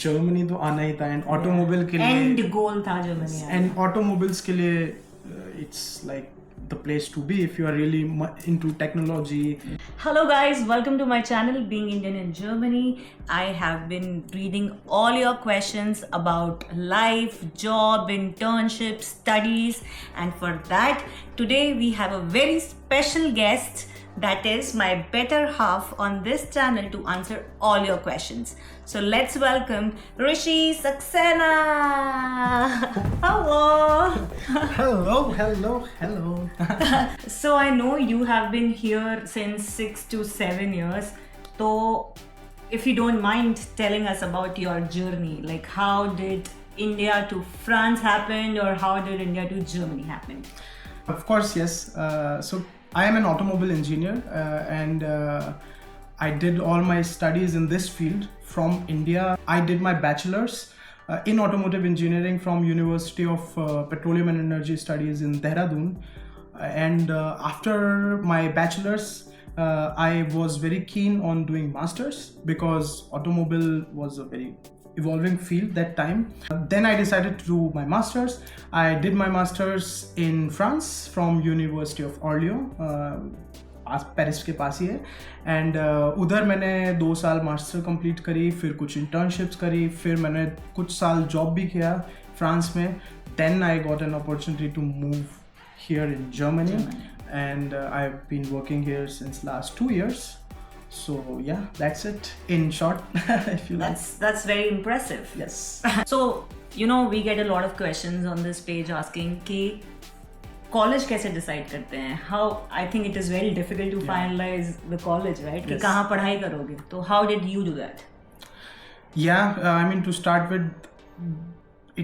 Germany तो आना ही था एंड ऑटोमोबाइल के लिए एंड गोल था जर्मनी एंड ऑटोमोबाइल्स के लिए it's like the place to be if you are really into technology. Hello guys, welcome to my channel Being Indian in Germany. I have been reading all your questions about life, job, internship, studies, and for that today we have a very special guest, that is my better half on this channel to answer all your questions. So let's welcome Rishi Saxena. Hello. Hello. So I know you have been here since 6 to 7 years. So if you don't mind telling us about your journey, like how did India to France happen, or how did India to Germany happen? Of course, yes. So I am an automobile engineer and I did all my studies in this field from India. I did my bachelor's in automotive engineering from University of Petroleum and Energy Studies in Dehradun. And after my bachelor's, I was very keen on doing masters because automobile was a very evolving field that time. Then I decided to do my masters. I did my masters in France from University of Orléans, Paris के पास ही है. And उधर मैंने 2 साल master complete करी, फिर कुछ internships करी, फिर मैंने कुछ साल जॉब भी किया फ्रांस में. Then I got an opportunity to move here in Germany. And I've been working here since last 2 years. So yeah, that's it in short. If you like. That's very impressive. Yes. So you know we get a lot of questions on this page asking कि college कैसे decide करते हैं? How I think it is very difficult to finalize the college, right? कि कहाँ पढ़ाई करोगे? तो how did you do that? Yeah, I mean to start with,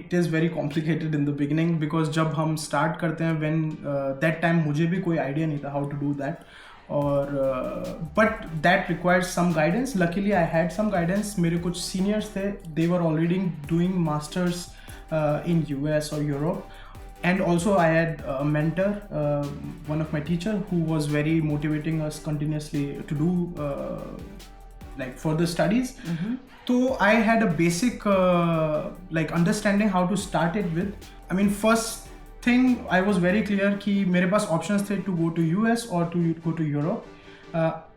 it is very complicated in the beginning because जब हम start करते हैं when that time मुझे भी कोई idea नहीं था how to do that. और but that requires some guidance. Luckily I had some guidance. मेरे कुछ seniors थे, they were already doing masters in US or Europe. And also I had a mentor, one of my teacher who was very motivating us continuously to do like further studies. So I had a basic like understanding how to start it with. I mean, first thing I was very clear कि मेरे पास options थे to go to US or to go to Europe.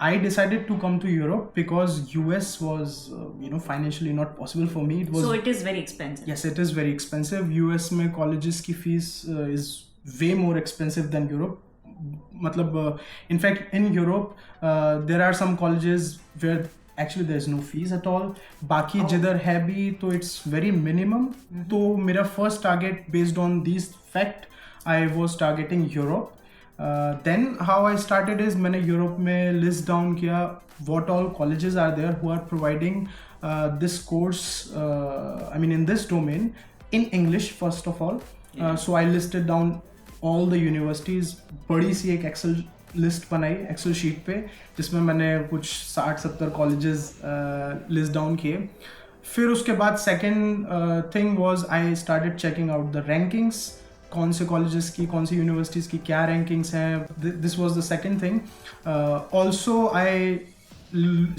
I decided to come to Europe because US was financially not possible for me. It was, so it is very expensive. Yes, it is very expensive. US में colleges की fees is way more expensive than Europe. मतलब in fact in Europe there are some colleges where actually there is no fees at all. बाकी जिधर है भी तो it's very minimum. तो मेरा first target based on these fact I was targeting Europe. Then how I started is मैंने Europe में list down किया what all colleges are there who are providing this course I mean in this domain in English first of all. So I listed down all the universities. बड़ी सी एक Excel list बनाई Excel sheet पे जिसमें मैंने कुछ 60-70 colleges list down किए. फिर उसके बाद second thing was I started checking out the rankings. कौन से कॉलेजेस की, कौन सी यूनिवर्सिटीज़ की क्या रैंकिंग्स हैं. This was the second thing. Also I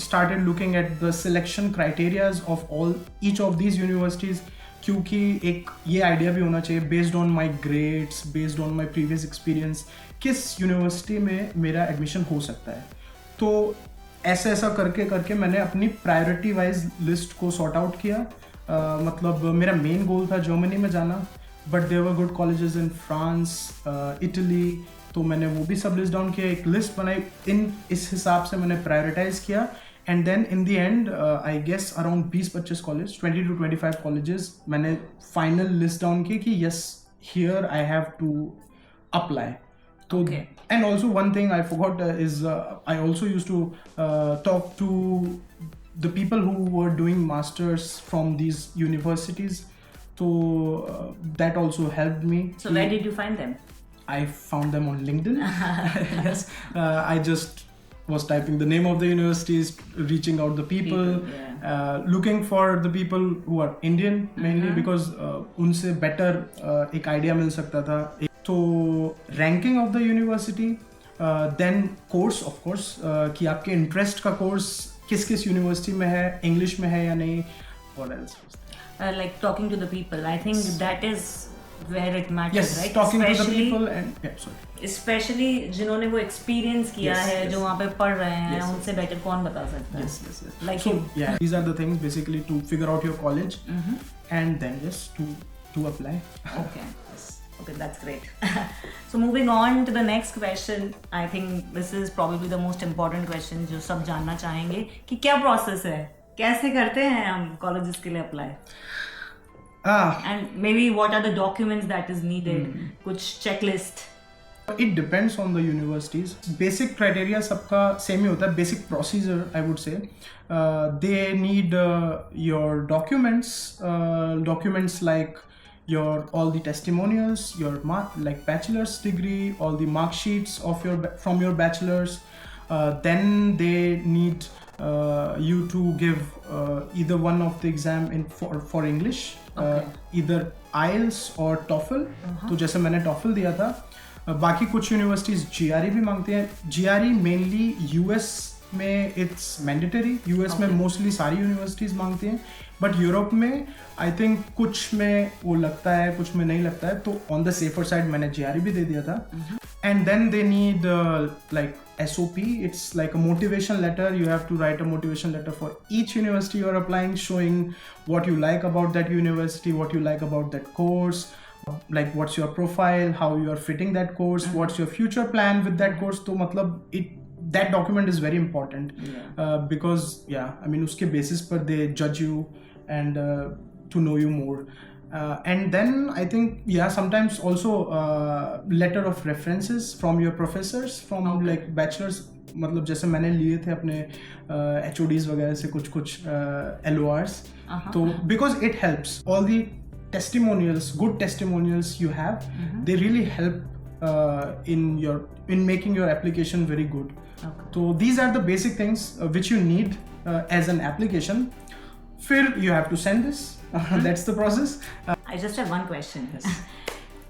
started looking at the selection criterias of each of these universities क्योंकि एक ये आइडिया भी होना चाहिए based on my grades, based on my previous experience किस यूनिवर्सिटी में मेरा एडमिशन हो सकता है. तो ऐसा करके करके मैंने अपनी प्रायोरिटी वाइज लिस्ट को सॉर्ट आउट किया. मतलब मेरा मेन गोल था जर्मनी में जाना, but there were good colleges in France, Italy. तो मैंने वो भी सब लिस्ट डाउन किया, एक लिस्ट बनाई, इस हिसाब से मैंने प्रायोरिटाइज किया. And then in the end I guess around 20-25 college, 20 to 25 colleges मैंने फाइनल लिस्ट डाउन की कि yes here I have to apply. So, and also one thing I forgot is I also used to talk to the people who were doing masters from these universities. So that also helped me. So where did you find them? I found them on LinkedIn. Yes, I just was typing the name of the universities, reaching out the people, looking for the people who are Indian mainly because उनसे better एक idea मिल सकता था. तो ranking of the university, then course of course कि आपके interest का course किस किस यूनिवर्सिटी में है, इंग्लिश में है या नहीं, what else? Like talking to the people. I think that is where it matters, Yes, right? talking to the Especially- people and yeah, sorry. Specially जिन्होंने वो एक्सपीरियंस किया Yes, है yes. जो वहाँ पे पढ़ रहे हैं Yes, उनसे बेटर कौन बता सकता है? Yes. Like so you. yeah, these are the things basically to figure out your college and then just to apply. Okay. Okay, that's great. So moving on to the next question, I think this is probably the most important question जो सब जानना चाहेंगे कि क्या process है, कैसे करते हैं हम कॉलेजेस के लिए apply, and maybe what are the documents that is needed, कुछ checklist. It depends on the universities. Basic criteria सबका same ही होता है. Basic procedure I would say. They need your documents like your all the testimonials, your like bachelor's degree, all the mark sheets of from your bachelor's. Then they need you to give either one of the exam for English, either IELTS or TOEFL. तो जैसे मैंने TOEFL दिया था. बाकी कुछ universities GRE भी मांगते हैं. GRE मेनली US में इट्स मैंडेटरी. US में मोस्टली सारी यूनिवर्सिटीज मांगती हैं, बट यूरोप में आई थिंक कुछ में वो लगता है, कुछ में नहीं लगता है. तो ऑन द सेफर साइड मैंने GRE भी दे दिया था. And then they need like SOP. It's like a motivation letter. You have to write a motivation letter for each university you are applying, showing what you like about that university, what you like about that course, like what's your profile, how you are fitting that course, what's your future plan with that course. तो मतलब that document is very important. Because I mean उसके basis पर they judge you and to know you more. And then I think sometimes also letter of references from your professors from like bachelors. मतलब जैसे मैंने लिए थे अपने HODs वगैरह से कुछ LORs. तो because it helps, all the testimonials, good testimonials you have, they really help in making your application very good. So these are the basic things which you need as an application. फिर you have to send this. That's the process. I just have one question.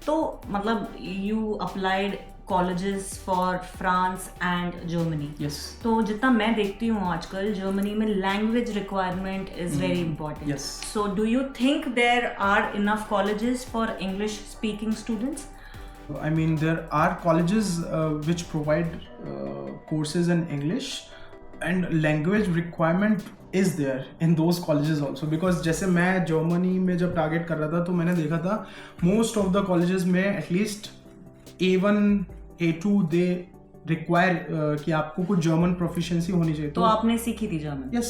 तो मतलब you applied colleges for France and Germany. Yes. तो जितना मैं देखती हूँ आजकल Germany में language requirement is very important. Yes. So do you think there are enough colleges for English speaking students? I mean there are colleges which provide courses in English, and language requirement is there in those colleges also. Because जैसे मैं Germany में जब target कर रहा था तो मैंने देखा था most of the colleges में at least A1 A2 they require कि आपको कुछ जर्मन प्रोफिशिएंसी होनी चाहिए. तो आपने सीखी थी जर्मन? Yes,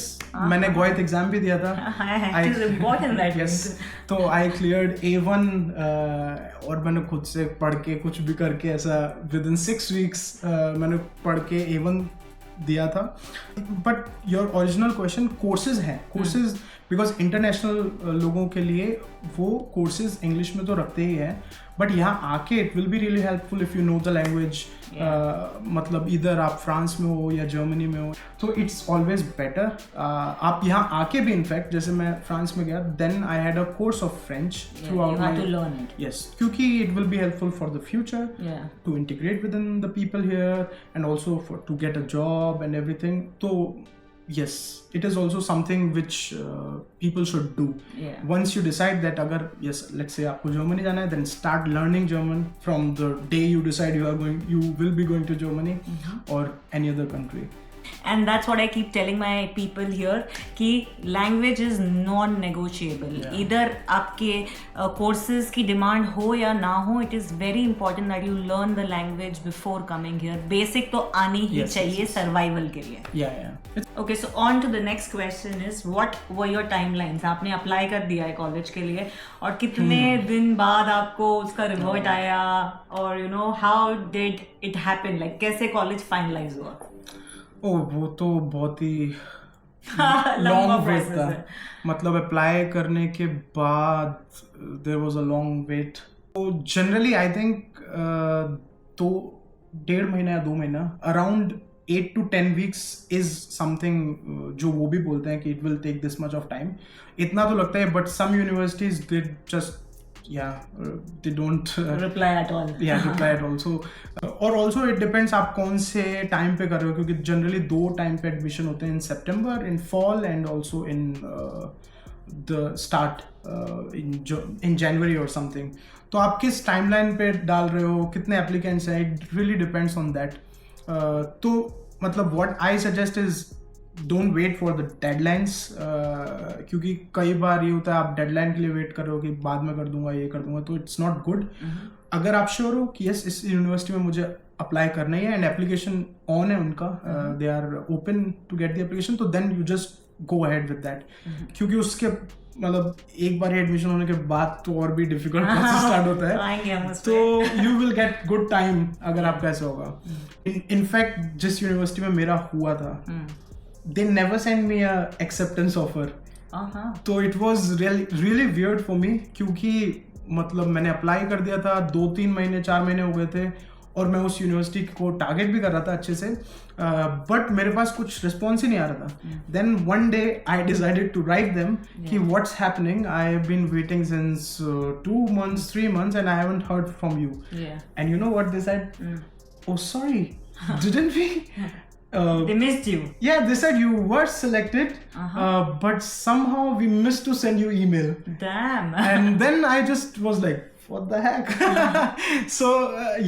मैंने गोएथ एग्जाम भी दिया था. It is important that yes. तो I cleared A1 और मैंने खुद से पढ़ के कुछ भी करके ऐसा within 6 weeks मैंने पढ़ के A1 दिया था. But your original question courses हैं. कोर्सेज बिकॉज इंटरनेशनल लोगों के लिए वो कोर्सेज इंग्लिश में तो रखते ही हैं, बट यहाँ आके it will be really helpful if you know the language. मतलब इधर आप फ्रांस में हो या जर्मनी में हो, तो इट्स ऑलवेज बेटर. आप यहाँ आके भी इनफैक्ट जैसे मैं फ्रांस में गया, then I had a course of French throughout my. Yes, क्योंकि it will be helpful for the future to integrate with in the people here and also for to get a job and everything. So yes, it is also something which people should do. Once you decide that agar let's say आपको Germany जाना है, then start learning German from the day you decide you will be going to Germany or any other country. And that's what I keep telling my people here कि language is non-negotiable. Either आपके courses की demand हो या ना हो, it is very important that you learn the language before coming here. Basic तो आनी ही चाहिए survival के लिए. Yeah. Okay, so on to the next question is what were your timelines? आपने apply कर दिया है college के लिए और कितने दिन बाद आपको उसका revert आया, और you know how did it happen? Like कैसे college finalize हुआ? वो तो बहुत ही लॉन्ग वेट था. मतलब अप्लाई करने के बाद there was a long wait. तो जनरली आई थिंक 1.5 महीना या 2 महीना, around 8 to 10 weeks is something जो वो भी बोलते हैं कि it will take this much of time. इतना तो लगता है, but some universities they just they don't reply at all. reply at all. So और also it depends आप कौन से टाइम पे कर रहे हो, क्योंकि जनरली 2 टाइम पे एडमिशन होते हैं, in September, in fall, and also in the start in January और समथिंग. तो आप किस टाइमलाइन पे डाल रहे हो, कितने एप्लीकेंट्स हैं, it really depends on that. तो मतलब what I suggest is don't wait for the deadlines, क्योंकि कई बार ये होता है आप डेडलाइन के लिए वेट कर रहे हो कि बाद में कर दूंगा, ये कर दूंगा, तो इट्स नॉट गुड. अगर आप श्योर हो कि यस इस यूनिवर्सिटी में मुझे अप्लाई करना ही है एंड एप्लीकेशन ऑन है उनका, they are open to get the application, तो then you just go ahead with that. क्योंकि उसके मतलब एक बार एडमिशन होने के बाद तो और भी डिफिकल्ट प्रोसेस स्टार्ट होता है, तो you will get good time अगर आपका ऐसा होगा. इनफैक्ट जिस यूनिवर्सिटी में मेरा हुआ था, they never sent me a acceptance offer. तो it was really weird for me, क्योंकि मतलब मैंने अप्लाई कर दिया था, 2-3 महीने 4 महीने हो गए थे और मैं उस यूनिवर्सिटी को टारगेट भी कर रहा था अच्छे से, बट मेरे पास कुछ रिस्पॉन्स ही नहीं आ रहा था. Then one day I decided to write them कि what's happening, I have been waiting since 2 months 3 months and I haven't heard from you. And you know what they said? Oh sorry, didn't we? They missed you. Yeah, they said you were selected, but somehow we missed to send you email. Damn. And then I just was like, what the heck? So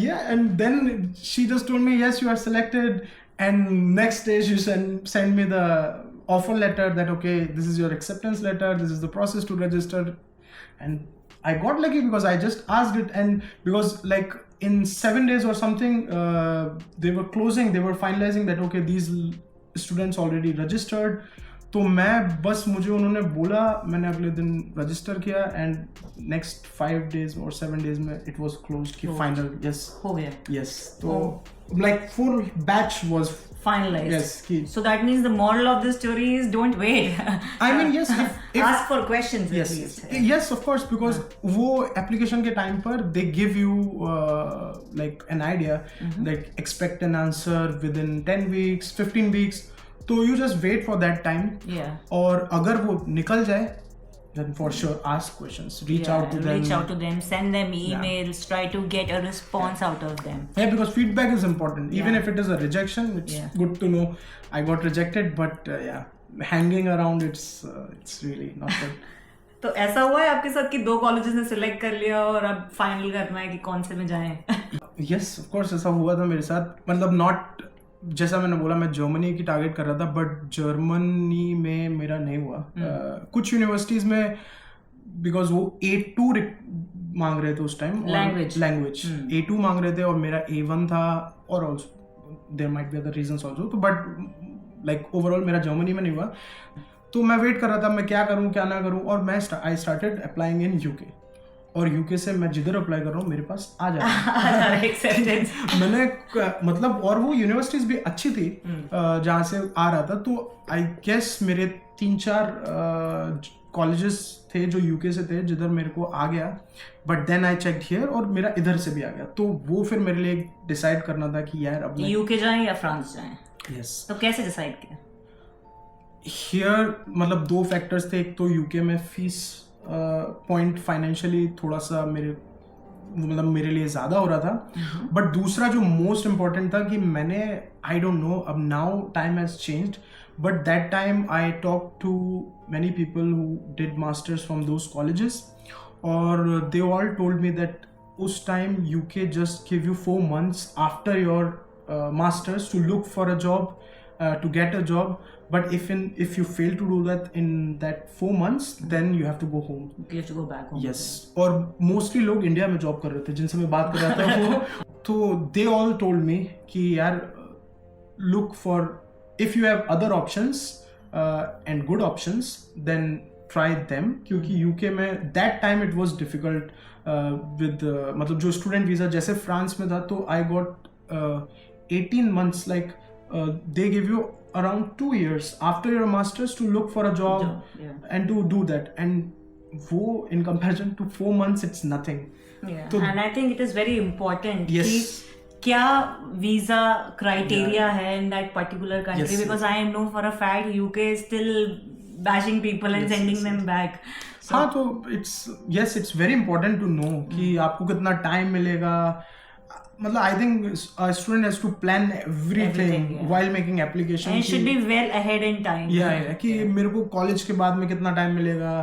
yeah, and then she just told me, yes, you are selected. And next day she send me the offer letter that okay, this is your acceptance letter, this is the process to register. And I got lucky because I just asked it, and because like in 7 days or something, they were finalizing that okay, these students already registered. तो मैं बस मुझे उन्होंने बोला, मैंने अगले दिन register किया एंड नेक्स्ट 5 days और 7 days में इट वाज क्लोज्ड कि फाइनल यस हो गया. यस, तो like full batch was finalized. Yes. So that means the moral of the story is don't wait. I mean yes, if ask for questions yes, at least. Yes, of course, because वो application के time पर they give you like an idea, like expect an answer within 10 weeks, 15 weeks. तो you just wait for that time. Yeah. और अगर वो निकल जाए, then for sure ask questions, reach out to them, send them emails, try to get a response out of them. Yeah, because feedback is important. Even if it is a rejection, it's good to know I got rejected, but hanging around it's really not good. तो ऐसा हुआ है आपके साथ कि 2 colleges ने select कर लिया और अब फाइनल करना है कि कौन से में जाएं? Yes, of course ऐसा हुआ था मेरे साथ. मतलब not जैसा मैंने बोला, मैं जर्मनी की टारगेट कर रहा था, बट जर्मनी में मेरा नहीं हुआ. कुछ यूनिवर्सिटीज में बिकॉज वो A2 मांग रहे थे उस टाइम, लैंग्वेज A2 मांग रहे थे और मेरा A1 था, और also there might be other reasons also. तो बट लाइक ओवरऑल मेरा जर्मनी में नहीं हुआ. तो मैं वेट कर रहा था मैं क्या करूँ क्या ना करूँ, और मैं I started applying in UK. और यूके से मैं जिधर अप्लाई कर रहा हूँ मेरे पास आ जा रहा है. मैंने मतलब, और वो यूनिवर्सिटीज भी अच्छी थी जहाँ से आ रहा था. तो आई गेस मेरे 3-4 कॉलेजेस थे जो यूके से थे जिधर मेरे को आ गया, but then I checked here और मेरा इधर से भी आ गया. तो वो फिर मेरे लिए डिसाइड करना था कि यार अब यूके जाएं या फ्रांस जाएं. यस. तो कैसे डिसाइड किया? हियर मतलब 2 फैक्टर्स थे. एक तो यूके में फीस पॉइंट फाइनेंशियली थोड़ा सा मेरे लिए ज़्यादा हो रहा था, बट दूसरा जो मोस्ट इम्पॉर्टेंट था कि मैंने आई डोंट नो, अब now time has changed, but that time I talk to many people who did masters from those colleges, और they all told me that उस time UK just give you 4 months after your masters to look for a job, to get a job, but if you fail to do that in that 4 months, then you have to go home. You have to go back home. Yes. और mostly लोग India में job कर रहे थे जिनसे मैं बात कर रहा था वो. तो they all told me कि यार look for, if you have other options and good options, then try them. क्योंकि UK में that time it was difficult with मतलब जो स्टूडेंट वीज़ा जैसे फ्रांस में था, तो I got 18 months like they give you around 2 years after your masters to look for a job and to do that, and wo in comparison to 4 months it's nothing. And I think it is very important yes, क्या visa criteria है in that particular country, because I know for a fact UK is still bashing people and sending them back. हाँ, तो it's very important to know कि आपको कितना time मिलेगा, मतलब I think a student has to plan everything yeah. while making application. And it should be well ahead in time. Yeah, कि मेरे को कॉलेज के बाद में कितना टाइम मिलेगा,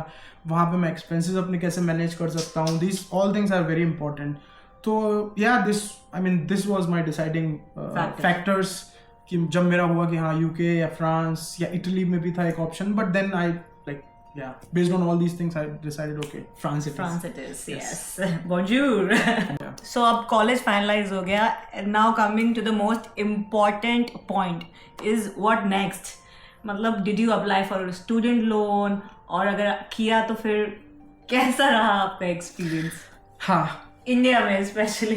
वहाँ पे मैं एक्सपेंसेस अपने कैसे मैनेज कर सकता हूँ. These all things are very important. तो yeah, this was my deciding factors. कि जब मेरा हुआ कि हाँ UK या फ्रांस या इटली में भी था एक option, but then I based on all these things I decided okay, France it is. Yes. Bonjour. So अब college finalize हो गया, and now coming to the most important point is what next. मतलब did you apply for a student loan, और अगर किया तो फिर कैसा रहा आपका experience? हाँ, इंडिया में specially.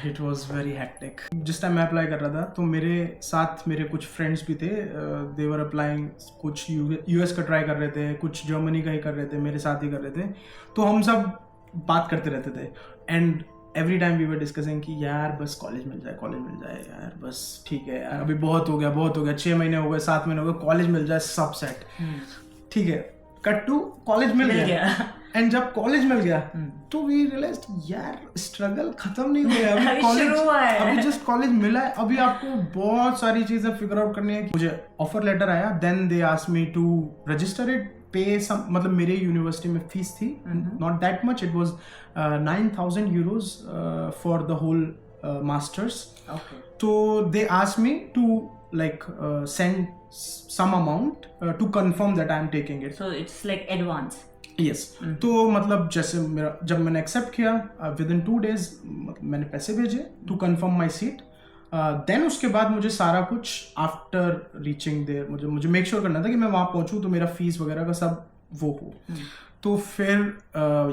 It was very hectic. जिस टाइम मैं अप्लाई कर रहा था तो मेरे साथ मेरे कुछ फ्रेंड्स भी थे. दे वर अप्लाइंग, कुछ यूएस का ट्राई कर रहे थे, कुछ जर्मनी का ही कर रहे थे, मेरे साथ ही कर रहे थे. तो हम सब बात करते रहते थे. And every time we were discussing कि यार बस कॉलेज मिल जाए यार, बस ठीक है यार, अभी बहुत हो गया, 6 महीने हो गए, 7 महीने हो गए, कॉलेज मिल जाए, सब सेट. ठीक है, कट टू कॉलेज मिल गया. एंड जब कॉलेज मिल गया तो वी रियलाइज यार स्ट्रगल खत्म नहीं हुआ है, अभी कॉलेज, अभी जस्ट कॉलेज मिला है, अभी आपको बहुत सारी चीजें फिगर आउट करनी है. मुझे ऑफर लेटर आया, then they asked me to register it, pay some, मतलब मेरे यूनिवर्सिटी में फीस थी not that much, it was 9,000 euros for the whole masters. तो they asked me to send some amount to confirm that I am taking it. So it's like advance. Yes. तो मतलब जैसे जब मैंने accept किया, with in 2 days मैंने पैसे भेजे to confirm my seat. Then उसके बाद मुझे सारा कुछ आफ्टर रीचिंग देयर मुझे मेक श्योर करना था कि मैं वहाँ पहुँचूँ तो मेरा फीस वगैरह का सब वो हो. तो फिर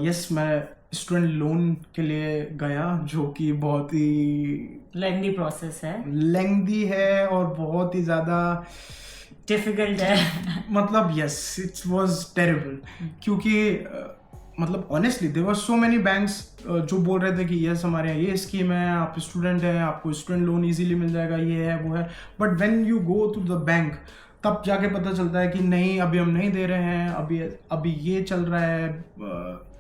यस, मैं स्टूडेंट लोन के लिए गया, जो कि बहुत ही लेंथी प्रोसेस है, लेंथी है और बहुत ही ज़्यादा डिफिकल्ट है. मतलब यस, इट वाज टेरिबल, क्योंकि मतलब honestly there were so many banks जो बोल रहे थे कि यस हमारे यहाँ ये स्कीम है, आप स्टूडेंट हैं, आपको स्टूडेंट लोन इजीली मिल जाएगा, ये है वो है. But when you go to the bank तब जाके पता चलता है कि नहीं, अभी हम नहीं दे रहे हैं, अभी ये चल रहा है,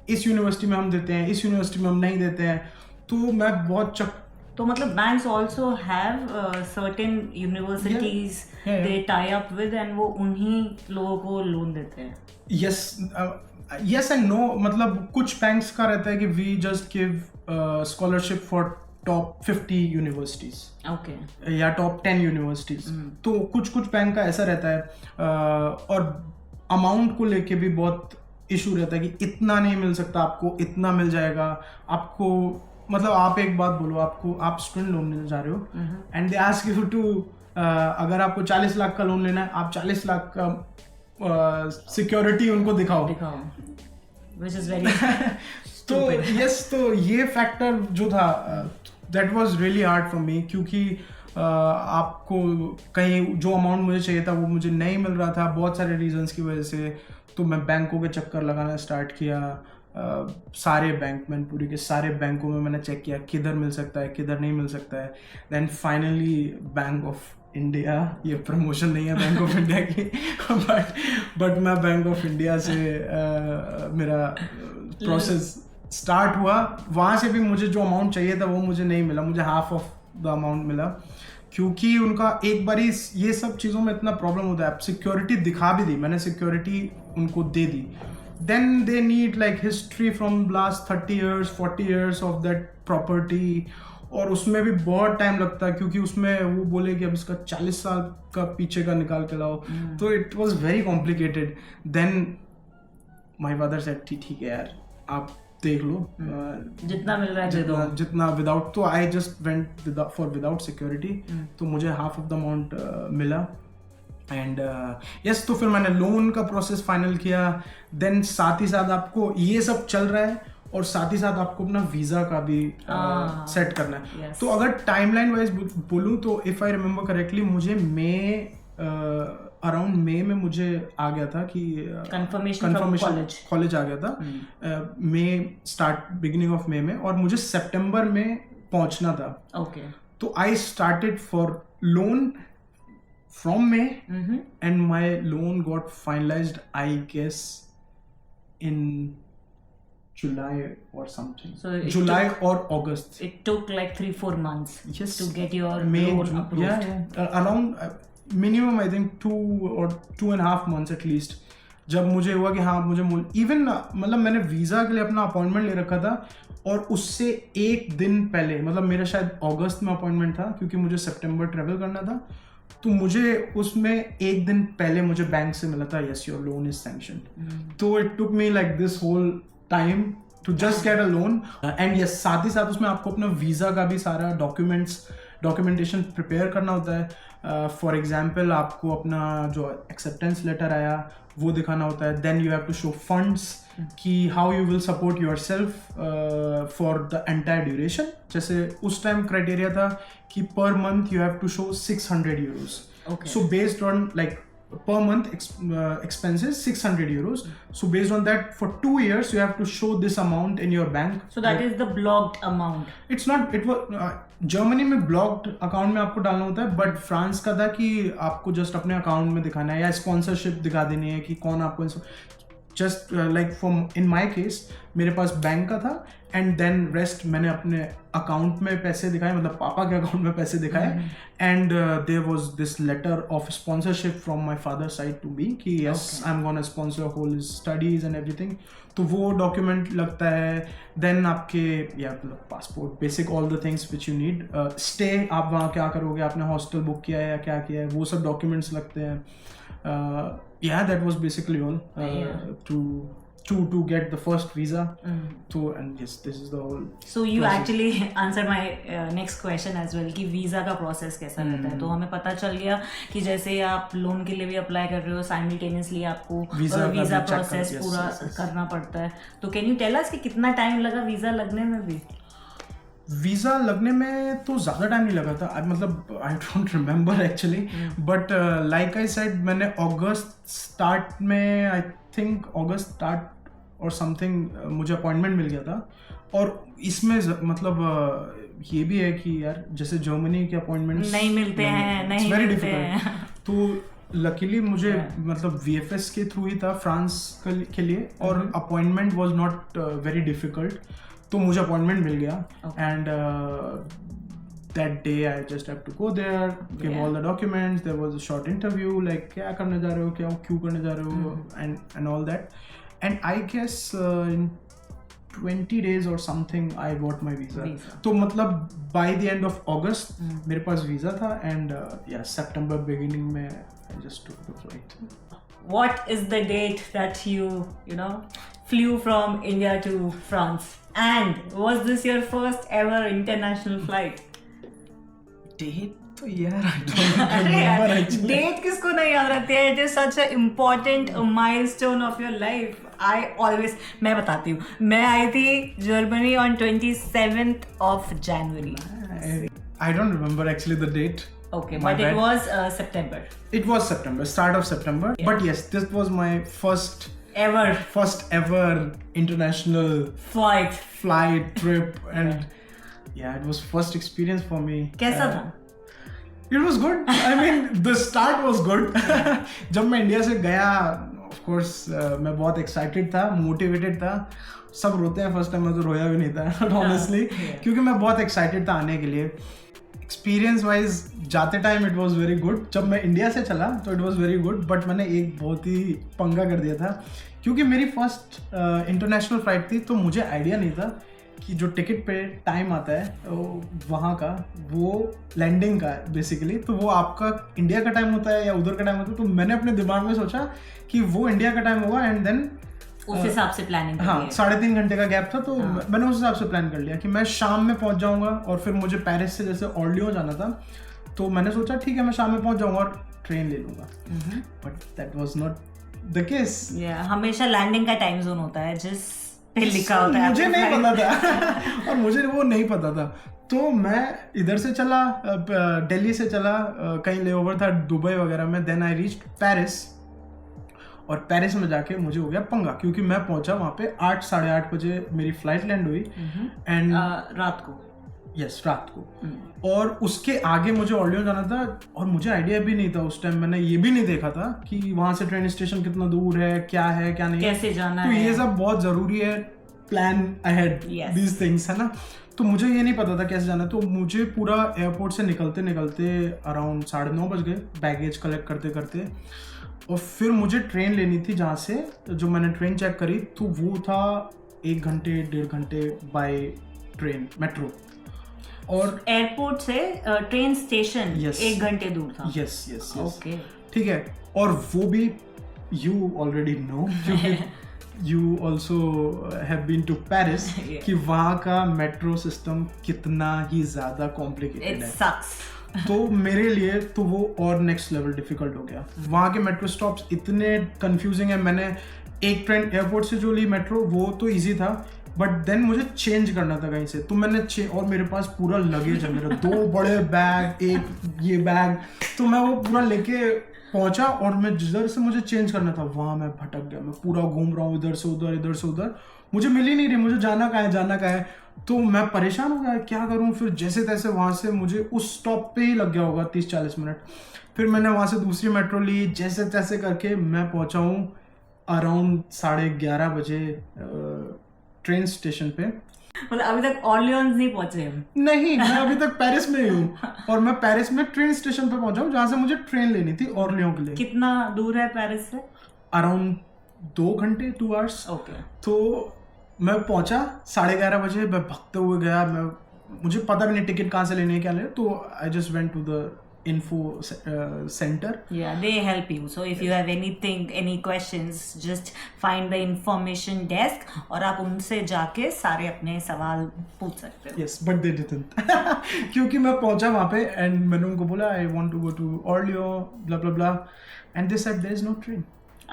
इस यूनिवर्सिटी में हम देते हैं, इस यूनिवर्सिटी में हम नहीं देते हैं. तो मैं बहुत तो मतलब banks also have certain universities they tie up with, and वो उन्हीं लोगों को लोन देते हैं. Yes and no. मतलब कुछ बैंक्स का रहता है कि we just give scholarship for top 50 universities, okay, या टॉप 10 यूनिवर्सिटीज. तो कुछ बैंक का ऐसा रहता है. और अमाउंट को लेके भी बहुत इशू रहता है कि इतना नहीं मिल सकता आपको, इतना मिल जाएगा आपको. मतलब आप एक बात बोलो, आप स्टूडेंट लोन लेने जा रहे हो and they ask you to, अगर आपको 40 लाख का लोन लेना है, आप 40 लाख का सिक्योरिटी उनको दिखाओ. Which is very तो यस, तो ये फैक्टर जो था that was really hard for me, क्योंकि आपको कहीं जो अमाउंट मुझे चाहिए था वो मुझे नहीं मिल रहा था बहुत सारे रीजंस की वजह से. तो मैं बैंकों के चक्कर लगाना स्टार्ट किया. सारे बैंक, मैंने पूरी के सारे बैंकों में मैंने चेक किया किधर मिल सकता है, किधर नहीं मिल सकता है. Then finally bank of India, ये प्रमोशन नहीं है बैंक ऑफ इंडिया की, बट मैं बैंक ऑफ इंडिया से मेरा प्रोसेस स्टार्ट हुआ. वहाँ से भी मुझे जो अमाउंट चाहिए था वो मुझे नहीं मिला, मुझे हाफ ऑफ द अमाउंट मिला, क्योंकि उनका एक बारी ये सब चीज़ों में इतना प्रॉब्लम होता है. सिक्योरिटी दिखा भी दी, मैंने सिक्योरिटी उनको दे दी. Then they need like history from last 30 years, 40 years of that property, और उसमें भी बहुत टाइम लगता है, क्योंकि उसमें वो बोले कि अब इसका 40 साल का पीछे का निकाल के लाओ. तो it was very complicated. Then my father said ठीक है यार, आप देख लो, जितना मिल रहा है दे दो, जितना विदाउट. तो I just went for without security. तो मुझे हाफ ऑफ द अमाउंट मिला. एंड यस, तो फिर मैंने लोन का प्रोसेस फाइनल किया. देन साथ ही साथ आपको ये सब चल रहा है और साथ ही साथ आपको अपना वीज़ा का भी सेट करना है. तो अगर टाइमलाइन वाइज बोलूँ तो इफ़ आई रिमेंबर करेक्टली, मुझे अराउंड मई में मुझे आ गया था कि कंफर्मेशन कॉलेज आ गया था. बिगिनिंग ऑफ मई में, और मुझे सितंबर में पहुंचना था. ओके. तो I started for loan from May, and my loan got finalized, I guess, in July or something. So it July or August. It took like 3-4 months Yes. to get your May, loan June. approved. Yeah. Around minimum I think 2 or 2.5 months at least. जब मुझे हुआ कि हाँ मुझे even मतलब मैंने visa के लिए अपना अपॉइंटमेंट ले रखा था और उससे एक दिन पहले मतलब मेरा शायद अगस्त में अपॉइंटमेंट था क्योंकि मुझे सितंबर ट्रेवल करना था, तो मुझे उसमें एक दिन पहले मुझे बैंक से मिला था yes your loan is sanctioned. तो it took me like this whole time to just get a loan. And yes साथ ही साथ उसमें आपको अपना वीज़ा का भी सारा डॉक्यूमेंटेशन प्रिपेयर करना होता है. फॉर एग्जाम्पल आपको अपना जो एक्सेप्टेंस लेटर आया वो दिखाना होता है. Then you have to show funds कि how you will support yourself for the entire duration. जैसे उस टाइम क्राइटेरिया था कि per month you have to show 600 euros. Okay. So based on like per month expenses 600 euros. So based on that for 2 years you have to show this amount in your bank. So that is the blocked amount. It's not, it was Germany में blocked account में आपको डालना होता है, but France का था कि आपको जस्ट अपने अकाउंट में दिखाना है या स्पॉन्सरशिप दिखा देनी है कि कौन आपको just like for in my case मेरे पास बैंक का था एंड देन रेस्ट मैंने अपने अकाउंट में पैसे दिखाए, मतलब पापा के अकाउंट में पैसे दिखाए. And there was this letter of sponsorship from my father side to me कि yes I am gonna sponsor whole studies and everything. तो वो डॉक्यूमेंट लगता है. देन आपके या passport, basic all the things which you need. Stay आप वहाँ क्या करोगे, आपने हॉस्टल बुक किया है या क्या किया है, वो सब डॉक्यूमेंट्स लगते हैं. Yeah, that was basically all to get the first visa. So and yes, this is the whole. So you process. actually answered my next question as well कि वीज़ा का प्रोसेस कैसा रहता है. तो हमें पता चल गया कि जैसे आप लोन के लिए भी अप्लाई कर रहे हो, साइमल्टेनियसली आपको वीज़ा प्रोसेस पूरा करना पड़ता है. तो कैन यू टेल अस कि कितना टाइम लगा वीज़ा लगने में भी? वीज़ा लगने में तो ज़्यादा टाइम नहीं लगा था, मतलब आई don't remember actually, but like I said मैंने अगस्त स्टार्ट में आई थिंक अगस्त स्टार्ट और समथिंग मुझे अपॉइंटमेंट मिल गया था. और इसमें मतलब ये भी है कि यार जैसे जर्मनी के अपॉइंटमेंट नहीं मिलते हैं, नहीं मिलते हैं. तो लकीली मुझे मतलब VFS के थ्रू ही था फ्रांस के लिए और appointment was not very difficult. तो मुझे अपॉइंटमेंट मिल गया and that day I just have to go there, give all the documents. There was a short interview like क्या करने जा रहे हो, क्यों करने जा रहे हो and all that. And I guess in 20 days or something I got my visa. तो मतलब by the end of August मेरे पास वीज़ा था and yeah, September beginning में I just took the flight. What is the date that you know flew from India to France? And was this your first ever international flight? Date तो यार I don't remember actually. Date किसको नहीं याद रहती है? It is such an important milestone of your life. I always, मैं बताती हूँ, मैं आई थी Germany on 27th of January. I don't remember actually the date. Okay, My but bad. it was September. It was September, start of September. Yeah. But yes, this was my first Ever international flight trip, and yeah, it was first experience for me. कैसा था? It was good. I mean, the start was good. जब मैं India से गया, of course, मैं बहुत excited था, motivated था. सब रोते हैं फर्स्ट टाइम, मैं तो रोया भी नहीं था honestly, क्योंकि मैं बहुत excited था आने के लिए. एक्सपीरियंस वाइज जाते time it was very good. जब मैं इंडिया से चला तो it was very good, but मैंने एक बहुत ही पंगा कर दिया था क्योंकि मेरी फर्स्ट इंटरनेशनल फ्लाइट थी. तो मुझे आइडिया नहीं था कि जो टिकट पे टाइम आता है वहाँ का वो लैंडिंग का बेसिकली, तो वो आपका इंडिया का टाइम होता है या उधर का टाइम होता है. तो मैंने अपने दिमाग में सोचा कि वो इंडिया का टाइम होगा एंड देन उस हिसाब से प्लानिंग. हाँ, 3.5 घंटे का गैप था. तो मैंने उस हिसाब से प्लान कर लिया कि मैं शाम में पहुंच जाऊंगा और फिर मुझे पेरिस से जैसे ऑर्लियो जाना था, तो मैंने सोचा ठीक है मैं शाम में पहुंच जाऊंगा और ट्रेन ले लूंगा. But that was not the case. हमेशा लैंडिंग का टाइम जोन होता है जिस पे लिखा होता है. मुझे नहीं पता था और मुझे वो नहीं पता था. तो मैं इधर से चला, दिल्ली से चला, कहीं लेओवर था दुबई वगैरह में. देन आई रीच्ड पेरिस और पेरिस में जाके मुझे हो गया पंगा क्योंकि मैं पहुंचा वहाँ पे 8 साढ़े 8 बजे मेरी फ्लाइट लैंड हुई एंड रात को. यस, रात को. और उसके आगे मुझे ऑर्लियो जाना था और मुझे आइडिया भी नहीं था उस टाइम. मैंने ये भी नहीं देखा था कि वहाँ से ट्रेन स्टेशन कितना दूर है, क्या नहीं, कैसे जाना तो है. ये सब बहुत ज़रूरी है plan ahead Yes. These things, है ना. तो मुझे ये नहीं पता था कैसे जाना, तो मुझे पूरा एयरपोर्ट से निकलते निकलते अराउंड 9:30 बज गए बैगेज कलेक्ट करते करते. और फिर मुझे ट्रेन लेनी थी जहाँ से, जो मैंने ट्रेन चेक करी तो वो था 1 घंटे 1.5 घंटे बाय ट्रेन मेट्रो. और एयरपोर्ट से ट्रेन स्टेशन Yes. 1 घंटे दूर था. Yes yes okay. ठीक है. और वो भी यू ऑलरेडी नो क्योंकि you also have been to Paris Yeah. कि वहाँ का मेट्रो सिस्टम कितना ही ज़्यादा कॉम्प्लिकेटेड इट है. सक्स. तो मेरे लिए तो वो और नेक्स्ट लेवल डिफिकल्ट हो गया. वहाँ के मेट्रो स्टॉप्स इतने कंफ्यूजिंग है. मैंने एक ट्रेन एयरपोर्ट से जो ली मेट्रो वो तो इजी था, बट देन मुझे चेंज करना था कहीं से. तो मैंने और मेरे पास पूरा लगेज है, मेरा 2 बड़े बैग, एक ये बैग. तो मैं वो पूरा लेके पहुंचा और मैं जिधर से मुझे चेंज करना था वहाँ मैं भटक गया. मैं पूरा घूम रहा हूँ इधर से उधर, मुझे मिल ही नहीं रही मुझे जाना कहाँ है. तो मैं परेशान हो गया क्या करूँ. फिर जैसे तैसे वहाँ से मुझे उस स्टॉप पे ही लग गया होगा 30-40 मिनट. फिर मैंने वहाँ से दूसरी मेट्रो ली, जैसे तैसे करके मैं पहुँचा हूँ अराउंड 11:30 बजे ट्रेन स्टेशन पे. मतलब अभी तक ऑर्लियंस नहीं पहुंचे हम. नहीं, मैं अभी तक पेरिस में ही हूँ. और मैं पेरिस में ट्रेन स्टेशन पे पहुंचा हूँ जहाँ से मुझे ट्रेन लेनी थी ऑर्लियों के लिए. कितना दूर है पेरिस से? अराउंड 2 घंटे 2 आवर्स. ओके. तो मैं पहुंचा 11:30 बजे. मैं भागते हुए गया. मुझे पता भी नहीं टिकट कहाँ से लेनी है क्या ले. तो I just went to the info center. Yeah, they help you. So if you have anything, any questions, just find the information desk और आप उनसे जाके सारे अपने सवाल पूछ सकते हो. Yes, but they didn't. क्योंकि मैं पहुंचा वहाँ पे and मैंने उनको बोला I want to go to Orléans, blah blah blah, and they said there is no train.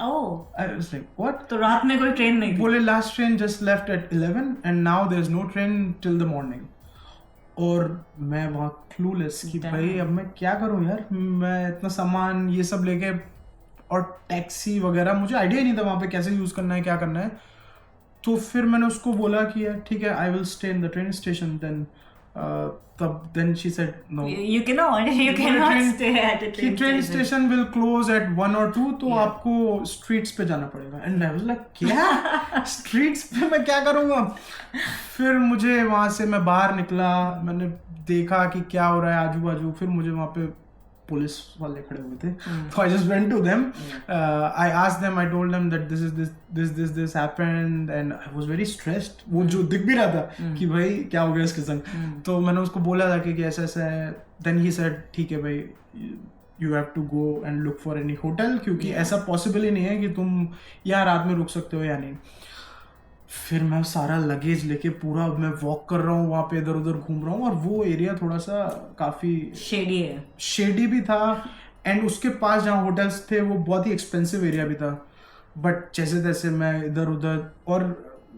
Oh. I was like, what? तो रात में कोई ट्रेन नहीं थी? बोले last train just left at 11 and now there is no train till the morning. और मैं वहाँ क्लूलेस कि भाई अब मैं क्या करूँ यार. मैं इतना सामान ये सब लेके और टैक्सी वगैरह मुझे आइडिया ही नहीं था वहाँ पे कैसे यूज़ करना है क्या करना है. तो फिर मैंने उसको बोला कि यार ठीक है I will stay in the train station. Then she said no, You cannot stay at a train train station. Station will close at 1 or 2 तो आपको स्ट्रीट्स पे जाना पड़ेगा. एंड आई वाज लाइक क्या स्ट्रीट्स पे मैं क्या करूँगा. फिर मुझे वहाँ से मैं बाहर निकला, मैंने देखा कि क्या हो रहा है आजू बाजू. फिर मुझे वहाँ पे पुलिस वाले खड़े हुए थे. तो I just went to them. I asked them, I told them that this happened and I was very stressed. वो जो दिख भी रहा था कि भाई क्या हो गया इसके संग. तो मैंने उसको बोला था कि ऐसा ऐसा है. देन ही सेड ठीक है भाई you have to go and look for any hotel क्योंकि ऐसा पॉसिबल ही नहीं है कि तुम यहाँ रात में रुक सकते हो या नहीं. फिर मैं सारा लगेज लेके पूरा मैं वॉक कर रहा हूँ वहाँ पे, इधर उधर घूम रहा हूँ. और वो एरिया थोड़ा सा काफ़ी शेडी भी था. एंड उसके पास जहाँ होटल्स थे वो बहुत ही एक्सपेंसिव एरिया भी था. बट जैसे तैसे मैं इधर उधर, और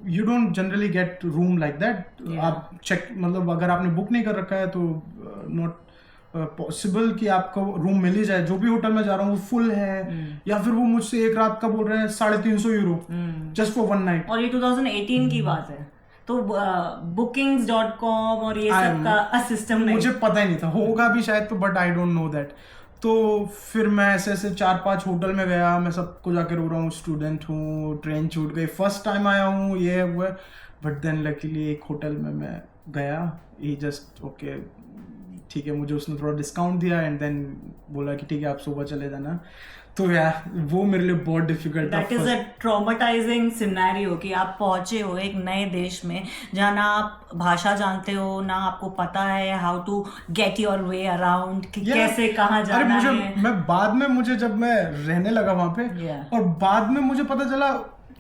you don't generally get room like that. आप चेक मतलब अगर आपने बुक नहीं कर रखा है तो नॉट पॉसिबल कि आपको रूम मिल ही जाए. जो भी होटल में जा रहा हूँ वो फुल है. या फिर वो मुझसे एक रात का बोल रहे हैं 350 यूरो जस्ट फॉर 1 नाइट. और ये 2018 की बात है. तो bookings.com और ये सब का सिस्टम नहीं, मुझे पता ही नहीं था. होगा भी शायद तो, but I don't know that. तो फिर मैं ऐसे ऐसे 4-5 होटल में गया. मैं सबको जाके रो रहा हूँ, स्टूडेंट हूँ, ट्रेन छूट गई, फर्स्ट टाइम आया हूँ, ये हुआ. बट देन लकीली एक होटल में मैं गया. ही जस्ट ओके ठीक है, मुझे उसने थोड़ा डिस्काउंट दिया एंड देन बोला कि ठीक है आप सुबह चले जाना. तो यार वो मेरे लिए बहुत डिफिकल्ट था. That is a traumatising scenario कि आप पहुंचे हो एक नए देश में जहाँ ना आप भाषा जानते हो ना आपको पता है how to get your way around कि कैसे कहाँ जाना है. मैं बाद में मुझे जब मैं रहने लगा वहाँ पे और बाद में मुझे पता चला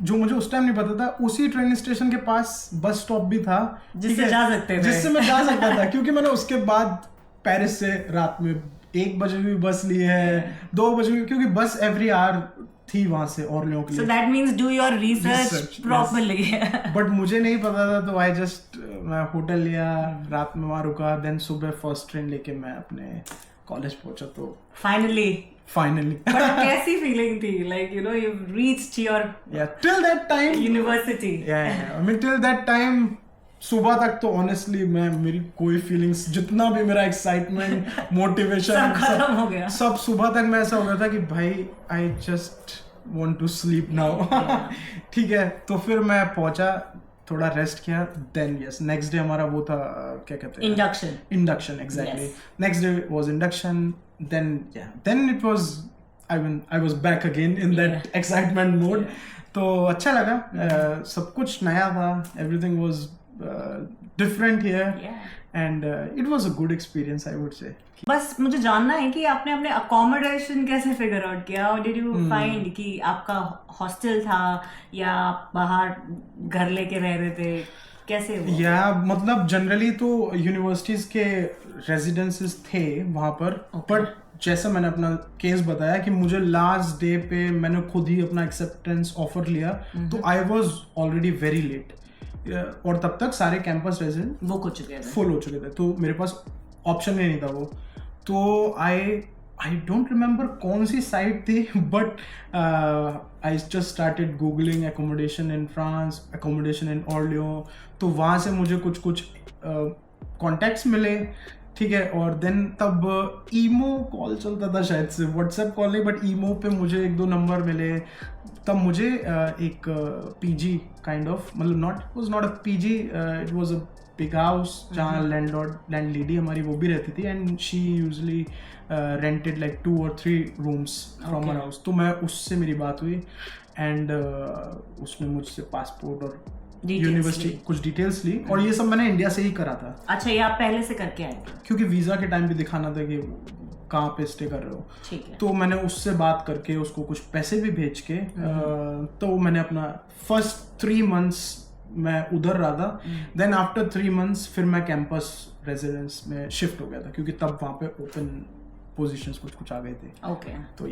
जो मुझे उस टाइम नहीं पता था, उसी ट्रेन स्टेशन के पास बस स्टॉप भी था जिससे जा सकते थे, जिससे मैं जा सकता था. क्योंकि मैंने उसके बाद पेरिस से रात में 1 बजे भी बस ली है, 2 बजे भी, क्योंकि बस एवरी आवर थी वहां से ऑर्लियों के लिए. So that means do your research properly. But मुझे नहीं पता था तो आई जस्ट मैं होटल लिया, रात में वहां रुका, देन सुबह फर्स्ट ट्रेन लेके मैं अपने कॉलेज पहुंचा. तो फाइनली but कैसी फीलिंग थी? Like you know you've reached your till that time university. I mean till that time सुबह तक तो ऑनेस्टली मेरी कोई फीलिंग्स, जितना भी मेरा एक्साइटमेंट मोटिवेशन सब खत्म हो गया. सब सुबह तक मैं ऐसा हो गया था कि भाई I just want to sleep now. ठीक है. तो फिर मैं पहुंचा, थोड़ा रेस्ट किया, देन यस नेक्स्ट डे हमारा वो था क्या कहते हैं, induction exactly. Yes. Next day was induction, then it was I was back again in that excitement mode. तो अच्छा लगा, सब कुछ नया था, everything was different here. And it was a good experience, I would say. बस मुझे जानना है कि आपने अपने अकोमोडेशन कैसे फिगर आउट किया, और डिड यू फाइंड कि आपका हॉस्टल था या आप बाहर घर लेके रह रहे थे, कैसे हुआ? या मतलब जनरली तो यूनिवर्सिटीज के रेजिडेंसेस थे वहाँ पर, बट जैसा मैंने अपना केस बताया कि मुझे लास्ट डे पे मैंने खुद ही अपना एक्सेप्टेंस ऑफर लिया, तो I was already very late, और तब तक सारे कैंपस रेजिडेंट वो फुल हो चुके थे, तो मेरे पास ऑप्शन ही नहीं था वो। तो आई डोंट रिमेम्बर कौन सी साइट थी, but I just started googling accommodation in France, accommodation in ऑर्लियो, तो वहाँ से मुझे कुछ कॉन्टैक्ट्स मिले, ठीक है। और देन तब ईमो कॉल चलता था शायद से, व्हाट्सएप कॉल नहीं, बट ईमो पे मुझे 1-2 नंबर मिले, तब मुझे एक पीजी काइंड ऑफ, मतलब was not a PG, it was a big house जहाँ लैंडलेडी हमारी वो भी रहती थी, and she usually rented like 2 or 3 rooms from her house. तो मैं उससे मेरी बात हुई, एंड उसने मुझसे पासपोर्ट और यूनिवर्सिटी कुछ डिटेल्स ली, और ये सब मैंने इंडिया से ही करा था। अच्छा, ये आप पहले से करके आए थे? क्योंकि वीजा के टाइम पे दिखाना था कि कहाँ पे स्टे कर रहे हो, ठीक है। तो मैंने उससे बात करके उसको कुछ पैसे भी भेज के तो मैंने अपना फर्स्ट 3 months मैं उधर रहा था, देन आफ्टर 3 months फिर मैं कैंपस रेजिडेंस में शिफ्ट हो गया था, क्योंकि तब वहाँ पे ओपन पोजीशंस कुछ आ गए थे।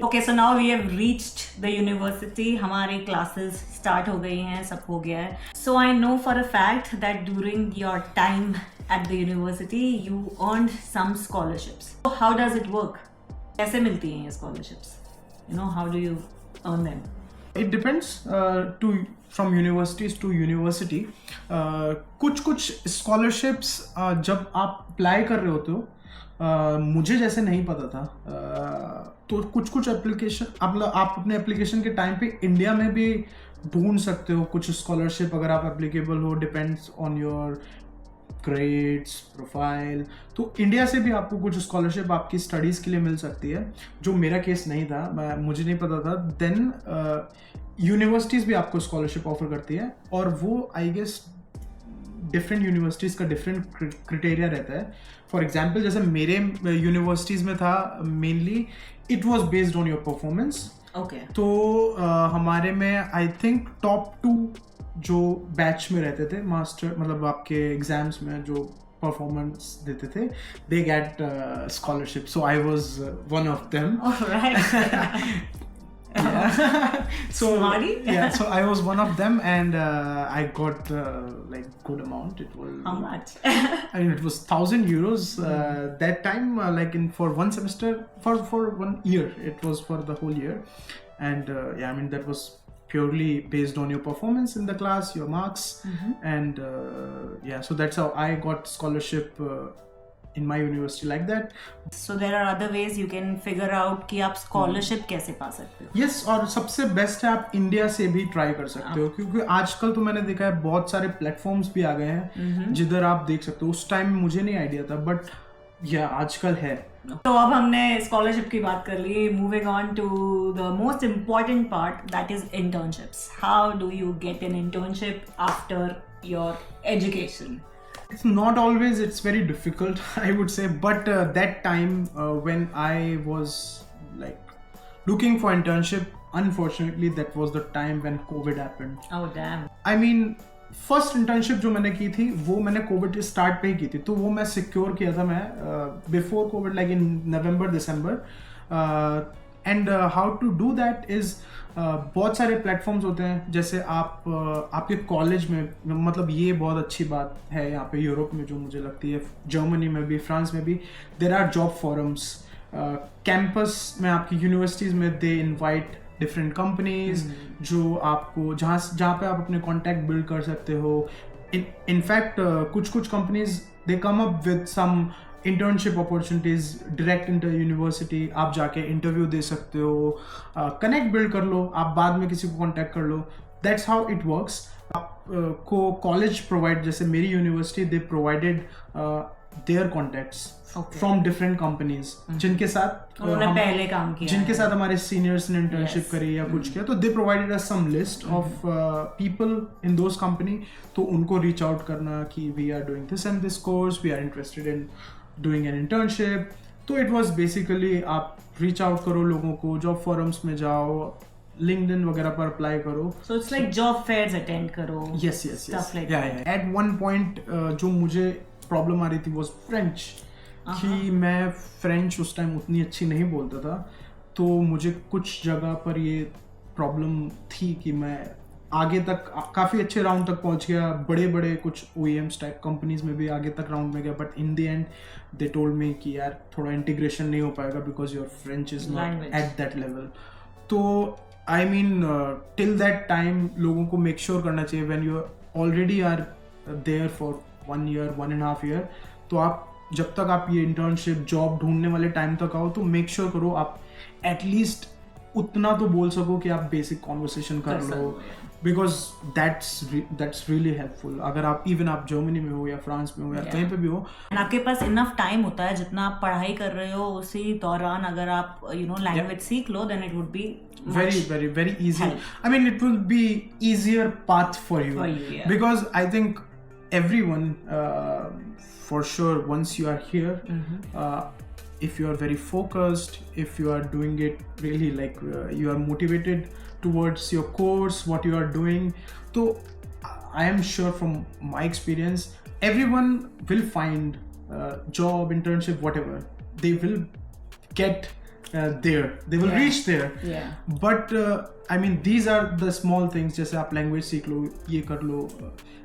Okay, so now we have reached the university, हमारी क्लासेस स्टार्ट हो गई हैं, सब हो गया है। So I know for a fact that during your time at the university you earned some scholarships. How does it work? कैसे मिलती हैं ये scholarships? You know, how do you earn them? It depends from universities to university. कुछ scholarships जब आप apply कर रहे होते हो, मुझे जैसे नहीं पता था, तो कुछ एप्लीकेशन आप अपने एप्लीकेशन के टाइम पे इंडिया में भी ढूंढ सकते हो कुछ स्कॉलरशिप, अगर आप एप्लीकेबल हो, depends on your grades profile. तो इंडिया से भी आपको कुछ स्कॉलरशिप आपकी स्टडीज़ के लिए मिल सकती है, जो मेरा केस नहीं था, मुझे नहीं पता था। देन यूनिवर्सिटीज़ भी आपको स्कॉलरशिप ऑफर करती है, और वो आई गेस डिफरेंट यूनिवर्सिटीज़ का डिफरेंट क्रिटेरिया रहता है। फॉर एग्जाम्पल, जैसे मेरे यूनिवर्सिटीज़ में था mainly it was based on your performance. Okay, तो हमारे में आई थिंक टॉप 2 जो बैच में रहते थे, मास्टर मतलब आपके एग्जाम्स में जो परफॉर्मेंस देते थे, they get scholarship, so I was one of them. So I was one of them, and I got like good amount. It was how much? I mean, it was 1,000 euros that time, like for one semester, for 1 year. It was for the whole year, and I mean that was purely based on your performance in the class, your marks, and so that's how I got scholarship in my university like that. So there are other ways you can figure out कि आप scholarship कैसे पा सकते हो? Yes, और सबसे best है आप इंडिया से भी ट्राई कर सकते हो, क्योंकि आजकल तो मैंने देखा है बहुत सारे प्लेटफॉर्म्स भी आ गए हैं जिधर आप देख सकते हो। उस टाइम मुझे नहीं आइडिया था, बट आजकल है। तो अब हमने स्कॉलरशिप की बात कर ली, moving on to the most important part, that is internships. How do you get an internship after your education? It's not always, it's very difficult, I would say, but that time when I was like looking for internship, unfortunately that was the time when COVID happened. Oh damn. I mean, first internship जो मैंने की थी वो मैंने Covid के start पे ही की थी, तो वो मैं सिक्योर किया था मैं before Covid, like in November December. And how to do that is बहुत सारे प्लेटफॉर्म्स होते हैं, जैसे आप आपके कॉलेज में, मतलब ये बहुत अच्छी बात है यहाँ पे यूरोप में जो मुझे लगती है, जर्मनी में भी फ्रांस में भी there are job forums. Campus में आपकी यूनिवर्सिटीज़ में दे इनवाइट डिफरेंट कंपनीज जो आपको जहाँ पे आप अपने कॉन्टैक्ट बिल्ड कर सकते हो। इनफैक्ट कुछ companies they come up with some internship opportunities direct inter university, आप जाके इंटरव्यू दे सकते हो, कनेक्ट बिल्ड कर लो, आप बाद में किसी को कॉन्टैक्ट कर लो, दैट्स हाउ इट वर्क्स। आप को कॉलेज प्रोवाइड, जैसे मेरी university they provided their contacts from different companies जिनके साथ उन्होंने पहले काम किया, जिनके साथ हमारे सीनियर्स ने इंटर्नशिप करी या कुछ किया, तो they provided us some list of people in those company. तो उनको रीच आउट करना कि we are doing this and this course, we are interested in doing an internship. तो इट वाज बेसिकली आप रीच आउट करो लोगों को, job forums में जाओ, लिंक्डइन वगैरह पर अप्लाई करो. So it's like job fairs attend करो. Yes. Stuff like yeah. At one point जो मुझे प्रॉब्लम आ रही थी was French. कि मैं फ्रेंच उस टाइम उतनी अच्छी नहीं बोलता था, तो मुझे कुछ जगह पर ये प्रॉब्लम थी कि मैं आगे तक काफ़ी अच्छे राउंड तक पहुंच गया, बड़े बड़े कुछ OEMs टाइप कंपनीज में भी आगे तक राउंड में गया, but in the end they told me कि यार थोड़ा इंटीग्रेशन नहीं हो पाएगा because your French is not at that level. तो I mean till that time लोगों को मेक श्योर करना चाहिए when you already are there for 1 year 1.5 year, तो आप जब तक आप ये इंटर्नशिप जॉब ढूंढने वाले टाइम तक आओ तो मेक श्योर करो आप एटलीस्ट उतना तो बोल सको कि आप बेसिक कॉन्वर्सेशन कर लो, बिकॉज दैट्स रियली हेल्पफुल. अगर आप इवन आप जर्मनी में हो या फ्रांस में हो या कहीं पे भी हो, आपके पास इनफ टाइम होता है, जितना आप पढ़ाई कर रहे हो उसी दौरान अगर आप लैंग्वेज सीख लो, then it would be very easy help. I mean it will be easier path for you, because I think everyone for sure once you are here, if you are very focused, if you are doing it really like you are motivated towards your course, what you are doing, so I am sure from my experience everyone will find job, internship, whatever. They will get there, they will reach there. But I mean these are the small things, जैसे आप language सीख लो, ये कर लो,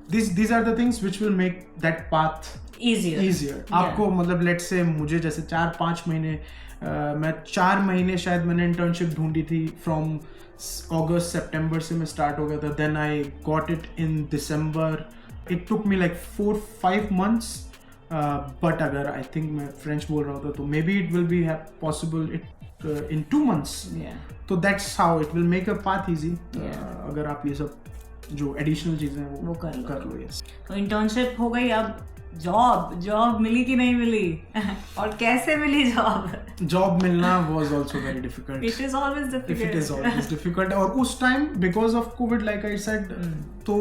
these are the things which will make that path easier. आपको मतलब let's say मुझे जैसे 4-5 महीने मैं 4 महीने शायद मैंने internship ढूंढी थी, from August September से मैं start हो गया था, then I got it in December. It took me like 4-5 months. But अगर I think मैं French बोल रहा होता तो maybe it will be possible in 2 months. तो that's how it will make a path easy. अगर आप ये सब जो additional चीजें हैं वो कर लो. Yes. तो internship हो गई, अब जॉब मिली कि नहीं मिली और कैसे मिली जॉब मिलना was also very difficult. It is always difficult. और उस time because of COVID like I said, तो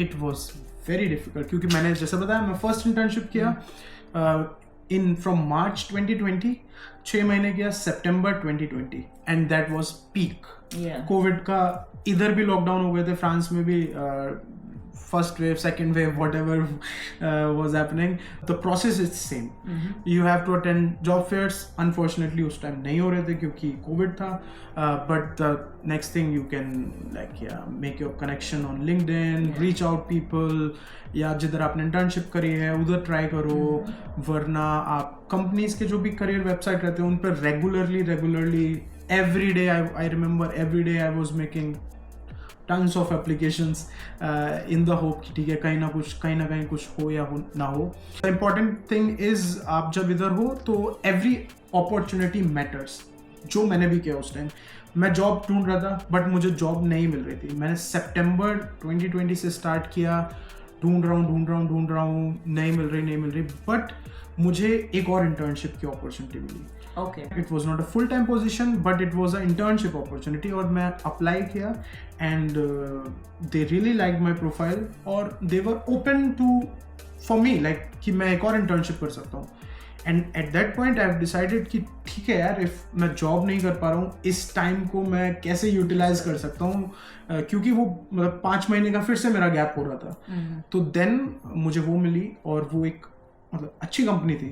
it was very difficult क्योंकि मैंने जैसे बताया मैं फर्स्ट इंटर्नशिप किया इन फ्रॉम मार्च 2020, 6 महीने किया सितंबर 2020, and that was peak Covid का. इधर भी लॉकडाउन हो गए थे, फ्रांस में भी first wave, second wave, whatever was happening. The process is same. You have to attend job fairs. Unfortunately उस time नहीं हो रहे थे क्योंकि COVID था. But the next thing you can make your connection on LinkedIn, reach out people, या जिधर आपने internship करी है उधर try करो. वरना आप companies के जो भी career website रहते हैं उन पर regularly every day I remember every day I was making tons of applications in the hope कि ठीक है कहीं ना कहीं कुछ हो या ना हो. The important thing is आप जब इधर हो तो every opportunity matters. जो मैंने भी किया उस टाइम, मैं जॉब ढूंढ रहा था बट मुझे जॉब नहीं मिल रही थी. मैंने सितंबर 2020 से स्टार्ट किया, ढूंढ रहा हूँ, नहीं मिल रही, बट मुझे एक और इंटर्नशिप की अपॉर्चुनिटी मिली. Okay. It was not a full-time position, but it was an internship opportunity. और मैं apply किया and they really liked my profile और they were open to for me like कि मैं एक और internship कर सकता हूँ. And at that point I have decided कि ठीक है यार, if मैं job नहीं कर पा रहा हूँ, इस time को मैं कैसे utilize कर सकता हूँ, क्योंकि वो मतलब 5 महीने का फिर से मेरा gap हो रहा था. तो then मुझे वो मिली और वो एक मतलब अच्छी कंपनी थी.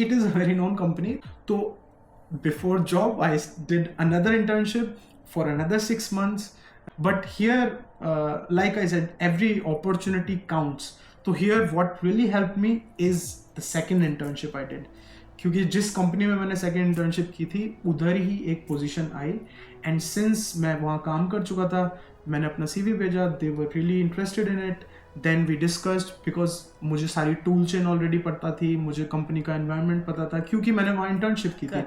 It is a very known company. तो before job I did another internship for another 6 months. But here like I said every opportunity counts. तो here what really help me is the second internship I did, क्योंकि जिस company में मैंने second internship की थी उधर ही एक position I, and since मैं वहाँ काम कर चुका था मैंने अपना CV भेजा. They were really interested in it. Then we discussed, because मुझे सारी टूल चेन ऑलरेडी पता थी, मुझे कंपनी का एनवायरनमेंट पता था क्योंकि मैंने वहाँ इंटर्नशिप की थी,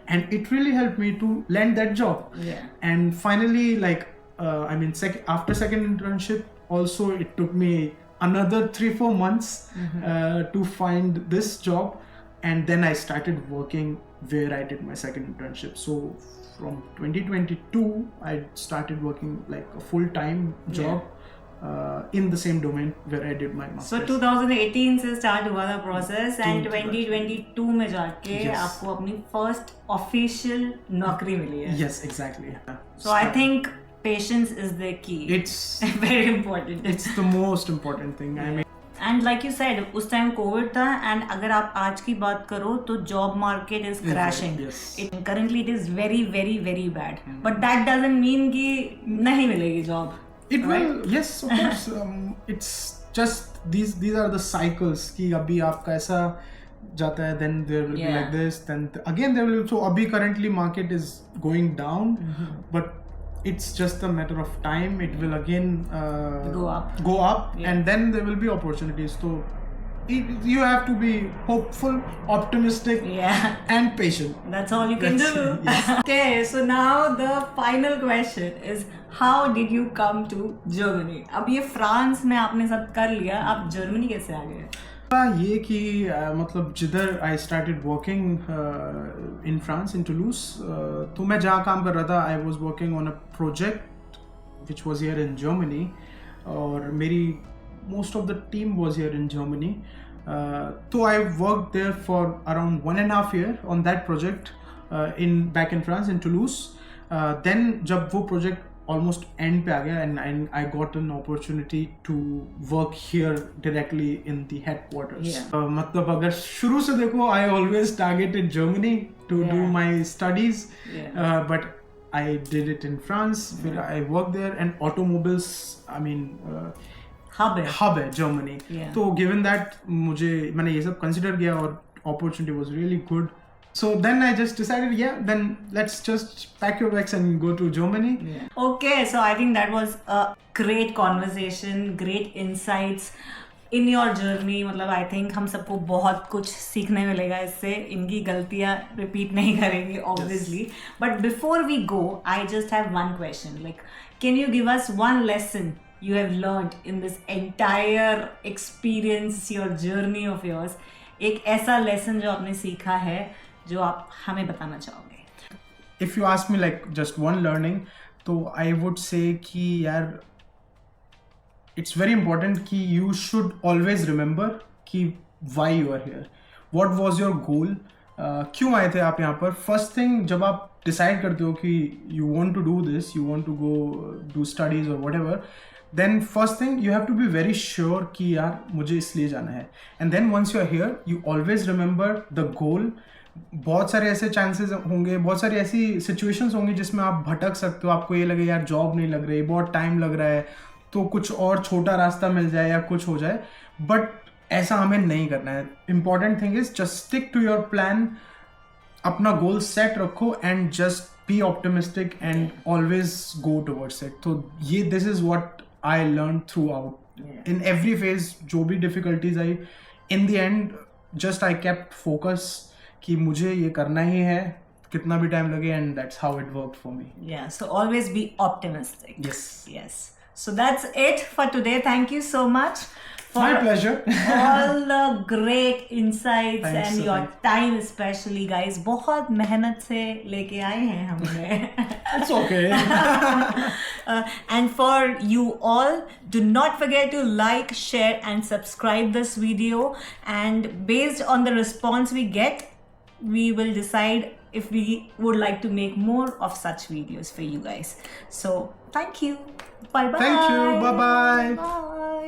and it really help me to land that job. And finally like I mean after second internship also it took me another 3-4 months to find this job, and then I started working where I did my second internship. So from 2022 I started working like a full-time job in the same domain where I did my So masters. 2018 से start हुआ था process and 2022 2022 में जाके Yes. आपको अपनी first official नौकरी मिली है. Yes, exactly. So I think patience is the key. it's Very important. it's the most important thing. I mean, And like you said, उस टाइम कोविड था and अगर आप आज की बात करो तो job market is crashing. yes. Currently it is very very very bad. But that doesn't mean कि नहीं मिलेगी job. it Right? will, yes, of course. It's just these are the cycles कि अभी आपका ऐसा जाता है, then there will be Yeah. like this, then again there will. So अभी currently market is going down, but it's just a matter of time. It will again Go up. Yeah. and then there will be opportunities. So you have to be hopeful, optimistic, Yeah. and patient. That's all you can That's- do. yes. Okay, so now the final question is how did you come to Germany? अब ये France में आपने सब कर लिया, आप Germany कैसे आ गए? ये कि मतलब जिधर I started working in France in Toulouse, तो मैं जहाँ काम कर रहा था I was working on a project which was here in Germany, और मेरी most of the team was here in Germany. तो I work there for around 1.5 year on that project in back in France in Toulouse. Then जब वो project almost end पे आ गया, and I got an opportunity to work here directly in the headquarters. Yeah. मतलब अगर शुरू से देखो, I always targeted Germany to do Yeah. my studies, Yeah. but I did it in France. फिर I worked there, and automobiles, I mean, hub है. hub है Germany. Yeah. तो given that मैंने ये सब consider किया, और opportunity was really good. So then I just decided, yeah, then let's just pack your bags and go to Germany. Yeah. Okay, so I think that was a great conversation, great insights in your journey. मतलब I think हम सबको बहुत कुछ सीखने मिलेगा इससे. इनकी गलतियाँ repeat नहीं करेंगे obviously. But before we go, I just have one question. Like, can you give us one lesson you have learned in this entire experience, your journey of yours? एक ऐसा lesson जो आपने सीखा है जो आप हमें बताना चाहोगे? If you ask me like just one learning, तो I would say कि यार it's very important कि you should always remember कि why you are here, what was your goal, क्यों आए थे आप यहाँ पर. First thing, जब आप decide करते हो कि you want to do this, you want to go do studies or whatever, then first thing you have to be very sure कि यार मुझे इसलिए जाना है. And then once you are here, you always remember the goal. बहुत सारे ऐसे chances होंगे, बहुत सारी ऐसी सिचुएशंस होंगी जिसमें आप भटक सकते हो. आपको ये लगे यार जॉब नहीं लग रही, बहुत टाइम लग रहा है, तो कुछ और छोटा रास्ता मिल जाए या कुछ हो जाए, बट ऐसा हमें नहीं करना है. Important thing is just stick to your plan, अपना गोल सेट रखो, and just be optimistic and always go towards it. तो ये this is what I learn throughout in every phase. जो भी डिफिकल्टीज आई, in the end just I kept focus कि मुझे ये करना ही है, कितना भी टाइम लगे, and that's how it worked for me. Yeah, so always be optimistic. Yes. So that's it for today. Thank you so much for My pleasure. all the great insights Thanks, and your thanks. time especially, guys. बहुत मेहनत से लेके आए हैं हमने. It's okay. And for you all, do not forget to like, share and subscribe this video, and based on the response we get, we will decide if we would like to make more of such videos for you guys. So thank you. Bye bye. Thank you. Bye-bye. Bye.